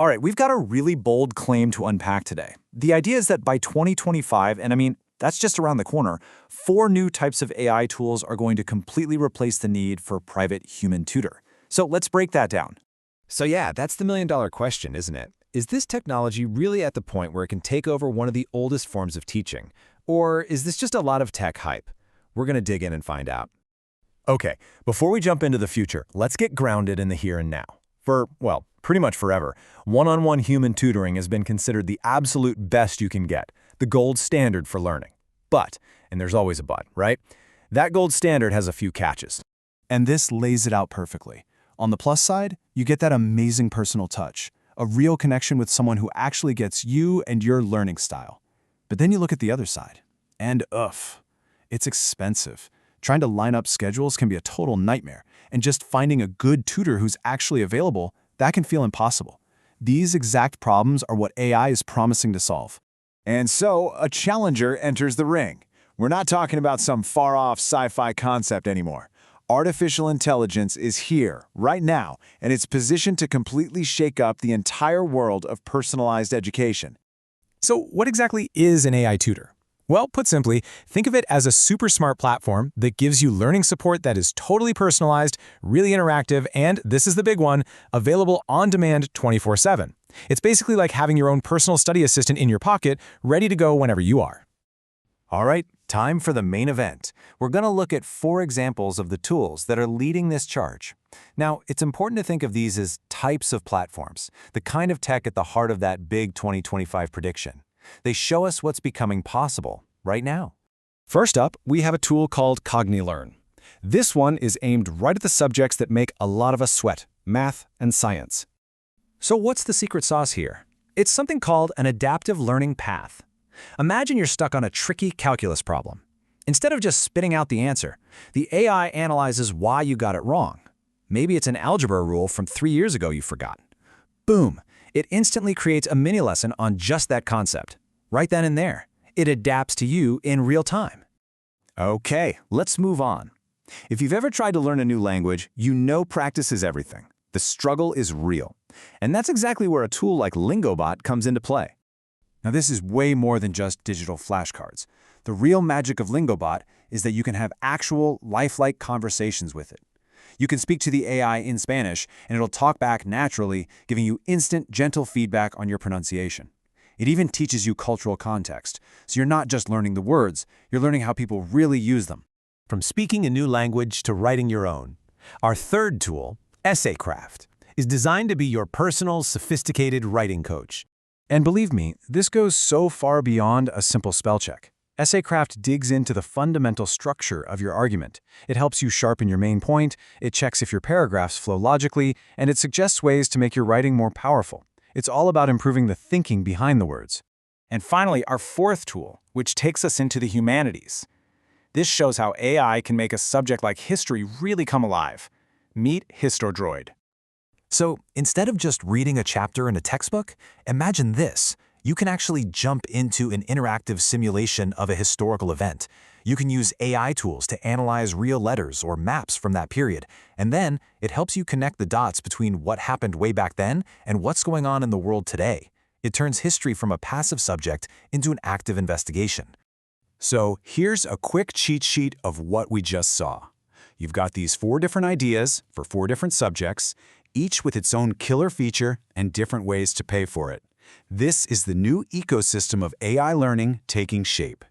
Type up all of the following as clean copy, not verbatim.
All right, we've got a really bold claim to unpack today. The idea is that by 2025, and I mean, that's just around the corner, 4 new types of AI tools are going to completely replace the need for a private human tutor. So let's break that down. So yeah, that's the million-dollar question, isn't it? Is this technology really at the point where it can take over one of the oldest forms of teaching? Or is this just a lot of tech hype? We're going to dig in and find out. Okay, before we jump into the future, let's get grounded in the here and now. For, well, pretty much forever, one-on-one human tutoring has been considered the absolute best you can get, the gold standard for learning. But, and there's always a but, right? That gold standard has a few catches. And this lays it out perfectly. On the plus side, you get that amazing personal touch, a real connection with someone who actually gets you and your learning style. But then you look at the other side, and it's expensive. Trying to line up schedules can be a total nightmare, and just finding a good tutor who's actually available, that can feel impossible. These exact problems are what AI is promising to solve. And so, a challenger enters the ring. We're not talking about some far-off sci-fi concept anymore. Artificial intelligence is here, right now, and it's positioned to completely shake up the entire world of personalized education. So what exactly is an AI tutor? Well, put simply, think of it as a super smart platform that gives you learning support that is totally personalized, really interactive, and, this is the big one, available on demand 24/7. It's basically like having your own personal study assistant in your pocket, ready to go whenever you are. All right, time for the main event. We're going to look at 4 examples of the tools that are leading this charge. Now, it's important to think of these as types of platforms, the kind of tech at the heart of that big 2025 prediction. They show us what's becoming possible right now. First up, we have a tool called CogniLearn. This one is aimed right at the subjects that make a lot of us sweat, math and science. So what's the secret sauce here? It's something called an adaptive learning path. Imagine you're stuck on a tricky calculus problem. Instead of just spitting out the answer, the AI analyzes why you got it wrong. Maybe it's an algebra rule from 3 years ago you forgot. Boom! It instantly creates a mini lesson on just that concept. Right then and there. It adapts to you in real time. Okay, let's move on. If you've ever tried to learn a new language, you know practice is everything. The struggle is real. And that's exactly where a tool like Lingobot comes into play. Now this is way more than just digital flashcards. The real magic of Lingobot is that you can have actual, lifelike conversations with it. You can speak to the AI in Spanish, and it'll talk back naturally, giving you instant, gentle feedback on your pronunciation. It even teaches you cultural context, so you're not just learning the words, you're learning how people really use them. From speaking a new language to writing your own, our third tool, EssayCraft, is designed to be your personal, sophisticated writing coach. And believe me, this goes so far beyond a simple spell check. EssayCraft digs into the fundamental structure of your argument. It helps you sharpen your main point, it checks if your paragraphs flow logically, and it suggests ways to make your writing more powerful. It's all about improving the thinking behind the words. And finally, our 4th tool, which takes us into the humanities. This shows how AI can make a subject like history really come alive. Meet HistoDroid. So instead of just reading a chapter in a textbook, imagine this. You can actually jump into an interactive simulation of a historical event. You can use AI tools to analyze real letters or maps from that period, and then it helps you connect the dots between what happened way back then and what's going on in the world today. It turns history from a passive subject into an active investigation. So here's a quick cheat sheet of what we just saw. You've got these 4 different ideas for 4 different subjects, each with its own killer feature and different ways to pay for it. This is the new ecosystem of AI learning taking shape.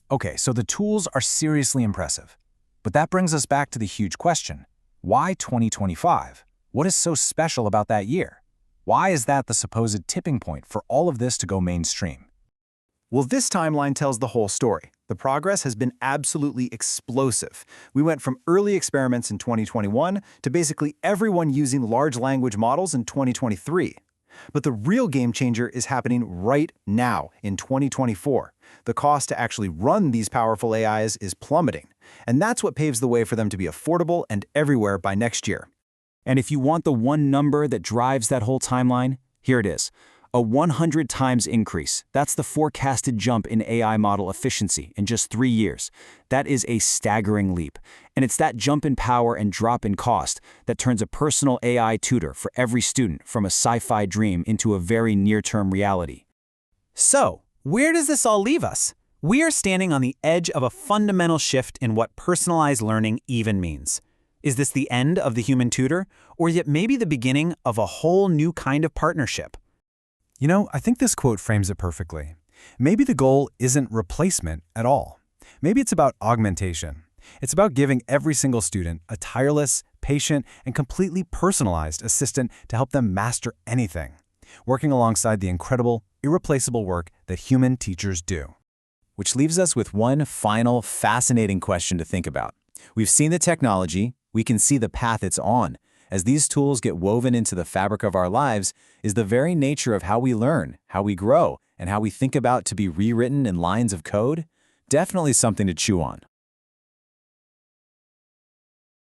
Okay, so the tools are seriously impressive. But that brings us back to the huge question. Why 2025? What is so special about that year? Why is that the supposed tipping point for all of this to go mainstream? Well, this timeline tells the whole story. The progress has been absolutely explosive. We went from early experiments in 2021 to basically everyone using large language models in 2023. But the real game changer is happening right now in 2024. The cost to actually run these powerful AIs is plummeting, and that's what paves the way for them to be affordable and everywhere by next year. And if you want the one number that drives that whole timeline, here it is. A 100 times increase. That's the forecasted jump in AI model efficiency in just 3 years. That is a staggering leap. And it's that jump in power and drop in cost that turns a personal AI tutor for every student from a sci-fi dream into a very near-term reality. So, where does this all leave us? We are standing on the edge of a fundamental shift in what personalized learning even means. Is this the end of the human tutor, or yet maybe the beginning of a whole new kind of partnership? You know, I think this quote frames it perfectly. Maybe the goal isn't replacement at all. Maybe it's about augmentation. It's about giving every single student a tireless, patient, and completely personalized assistant to help them master anything, working alongside the incredible, irreplaceable work that human teachers do. Which leaves us with one final fascinating question to think about. We've seen the technology, we can see the path it's on. As these tools get woven into the fabric of our lives, is the very nature of how we learn, how we grow, and how we think about to be rewritten in lines of code? Definitely something to chew on.